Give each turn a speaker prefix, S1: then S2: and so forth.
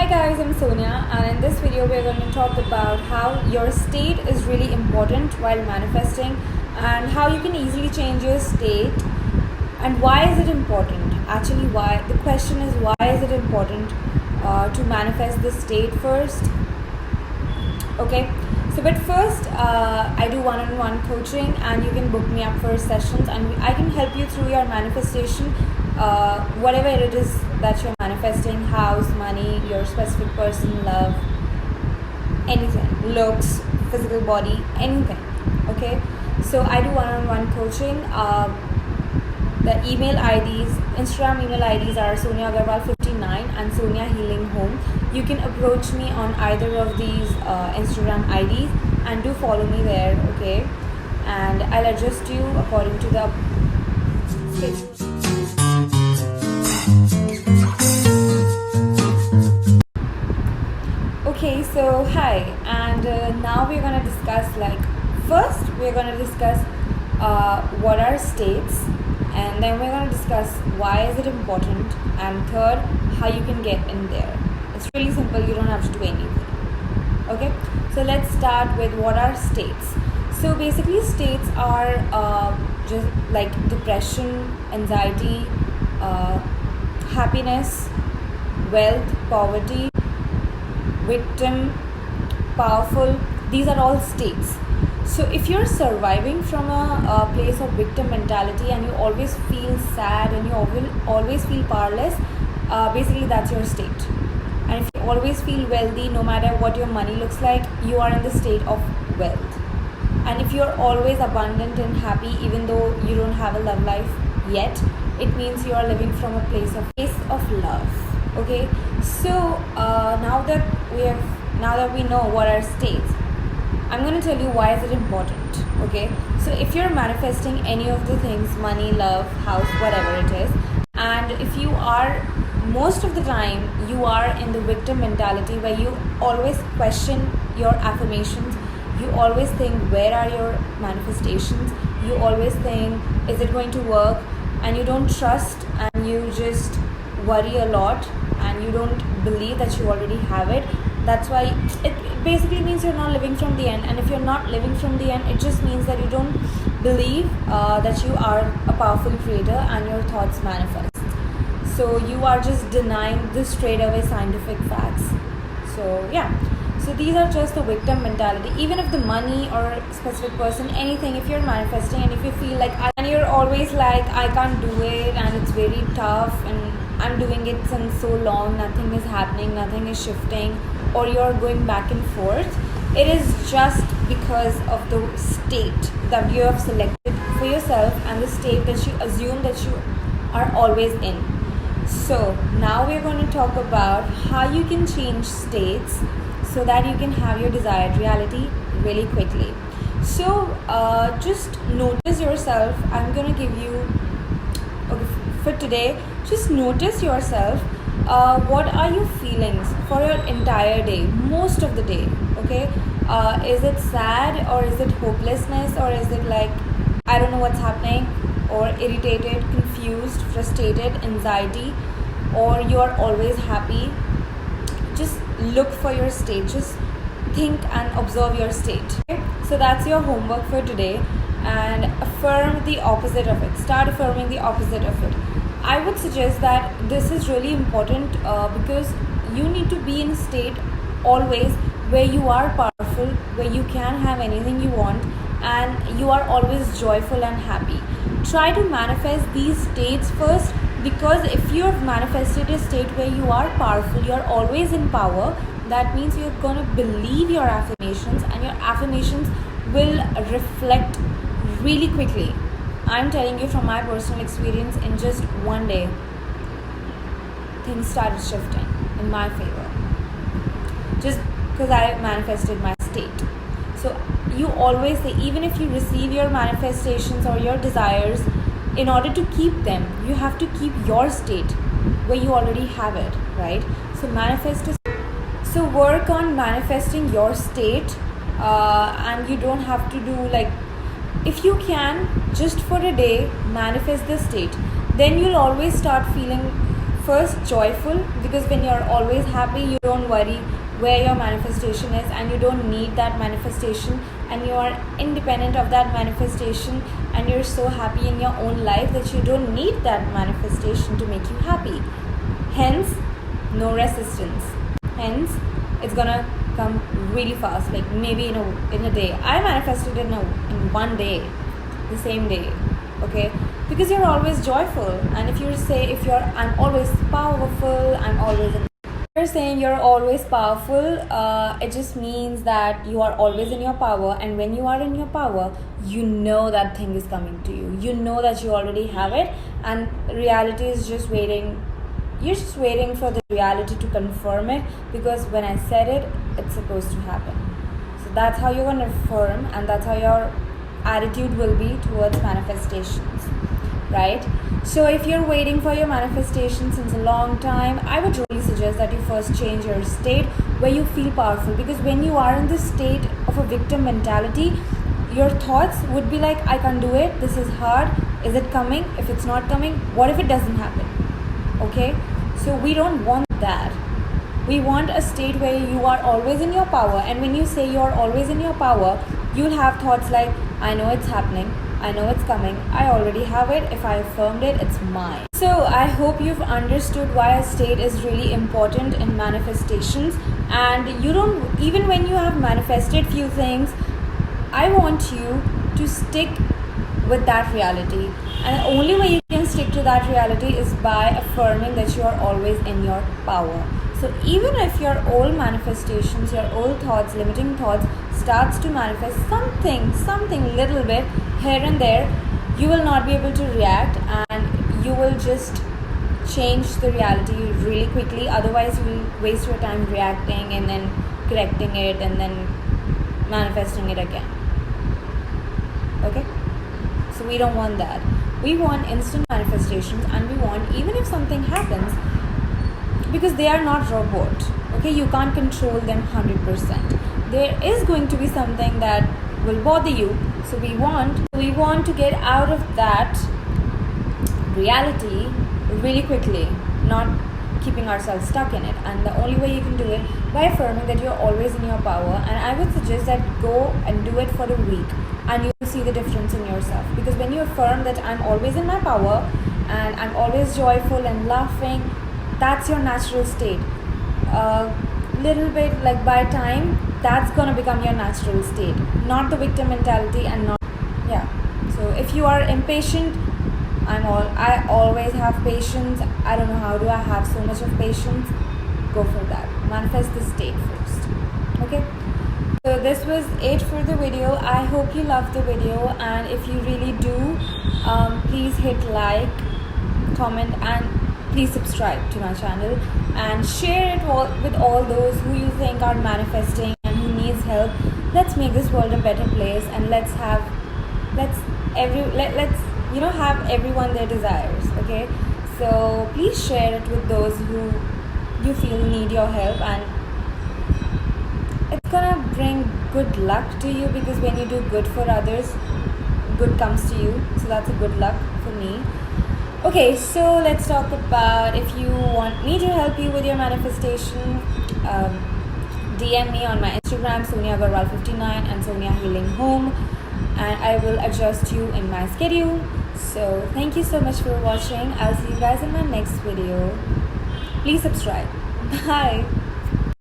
S1: Hi guys, I'm Sonia, and in this video we're going to talk about how your state is really important while manifesting and how you can easily change your state and why is it important. Actually, why the question is, why is it important to manifest the state first? Okay, so but first I do one-on-one coaching, and you can book me up for sessions, and I can help you through your manifestation, whatever it is that you're manifesting: house, money, your specific person, love, anything, looks, physical body, anything. Okay, so I do one-on-one coaching. The email IDs, Instagram email IDs are Sonia Agarwal 59 and Sonia Healing Home. You can approach me on either of these Instagram IDs and do follow me there, okay? And I'll adjust you according to the schedule. Okay, so hi, and now we're gonna discuss, first we're gonna discuss what are states, and then we're going to discuss why is it important, and third, how you can get in there. It's really simple, you don't have to do anything. Okay, so let's start with what are states. So basically states are just like depression, anxiety, happiness, wealth, poverty, victim, powerful. These are all states. So if you're surviving from a place of victim mentality, and you always feel sad, and you always feel powerless, basically that's your state. And if you always feel wealthy, no matter what your money looks like, you are in the state of wealth. And if you're always abundant and happy, even though you don't have a love life yet, it means you are living from a place of love. Okay, so now that we know what are states, I'm going to tell you why is it important. Okay, so if you're manifesting any of the things, money, love, house, whatever it is, and if you are, most of the time you are in the victim mentality where you always question your affirmations, you always think where are your manifestations, you always think is it going to work, and you don't trust, and you just worry a lot, and you don't believe that you already have it. That's why it basically means you're not living from the end. And if you're not living from the end, it just means that you don't believe that you are a powerful creator and your thoughts manifest. So you are just denying the straight away scientific facts. So yeah, so these are just the victim mentality. Even if the money or specific person, anything, if you're manifesting and if you feel like, and you're always like, I can't do it, and it's very tough, and I'm doing it since so long, nothing is happening, nothing is shifting, or you're going back and forth, it is just because of the state that you have selected for yourself and the state that you assume that you are always in. So now we're going to talk about how you can change states so that you can have your desired reality really quickly. So just notice yourself. I'm going to give you, for today, just notice yourself. What are your feelings for your entire day, most of the day? Okay, is it sad, or is it hopelessness, or is it like I don't know what's happening, or irritated, confused, frustrated, anxiety, or you are always happy? Just look for your state, just think and observe your state. Okay? So that's your homework for today, and affirm the opposite of it. Start affirming the opposite of it. I would suggest that this is really important because you need to be in a state always where you are powerful, where you can have anything you want, and you are always joyful and happy. Try to manifest these states first, because if you have manifested a state where you are powerful, you are always in power, that means you're going to believe your affirmations, and your affirmations will reflect really quickly. I'm telling you from my personal experience, in just one day, things started shifting in my favor. Just because I manifested my state. So you always say, even if you receive your manifestations or your desires, in order to keep them, you have to keep your state where you already have it, right? So work on manifesting your state, and you don't have to do if you can, just for a day, manifest the state. Then you'll always start feeling first joyful, because when you're always happy, you don't worry where your manifestation is, and you don't need that manifestation, and you are independent of that manifestation, and you're so happy in your own life that you don't need that manifestation to make you happy. Hence, no resistance. Hence, it's gonna come really fast, like maybe in a day. I manifested in one day, the same day. Okay, because you're always joyful, and if I'm always powerful, I'm always in. You're saying you're always powerful, it just means that you are always in your power, and when you are in your power, you know that thing is coming to you. You know that you already have it, and reality is just waiting. You're just waiting for the reality to confirm it, because when I said it, it's supposed to happen. So that's how you're going to affirm, and that's how your attitude will be towards manifestations, right? So if you're waiting for your manifestation since a long time, I would really suggest that you first change your state where you feel powerful, because when you are in this state of a victim mentality, your thoughts would be like, I can't do it, this is hard, is it coming? If it's not coming, what if it doesn't happen? Okay, so we don't want that. We want a state where you are always in your power, and when you say you're always in your power, you'll have thoughts like, I know it's happening, I know it's coming, I already have it, if I affirmed it, it's mine. So I hope you've understood why a state is really important in manifestations, and you don't, even when you have manifested few things, I want you to stick with that reality, and the only way you can stick to that reality is by affirming that you are always in your power. So even if your old manifestations, your old thoughts, limiting thoughts starts to manifest something little bit here and there, you will not be able to react, and you will just change the reality really quickly. Otherwise, you will waste your time reacting and then correcting it and then manifesting it again. Okay? So we don't want that. We want instant manifestations, and we want, even if something happens, because they are not robot. Okay, you can't control them 100%. There is going to be something that will bother you. So we want to get out of that reality really quickly, not keeping ourselves stuck in it. And the only way you can do it by affirming that you're always in your power. And I would suggest that go and do it for a week, and you'll see the difference in yourself. Because when you affirm that I'm always in my power and I'm always joyful and laughing, that's your natural state. Little bit, like by time, that's gonna become your natural state, not the victim mentality, and not, yeah. So if you are impatient, I always have patience. I don't know how do I have so much of patience. Go for that. Manifest the state first. Okay. So this was it for the video. I hope you loved the video, and if you really do, please hit like, comment, and please subscribe to my channel, and share it with all those who you think are manifesting and who needs help. Let's make this world a better place, and let's have everyone their desires. Okay, so please share it with those who you feel need your help, and it's gonna bring good luck to you, because when you do good for others, good comes to you. So that's a good luck for me. Okay, so let's talk about, if you want me to help you with your manifestation, DM me on my Instagram, Sonia Agarwal 59 and Sonia Healing Home, and I will adjust you in my schedule. So thank you so much for watching. I'll see you guys in my next video. Please subscribe. Bye.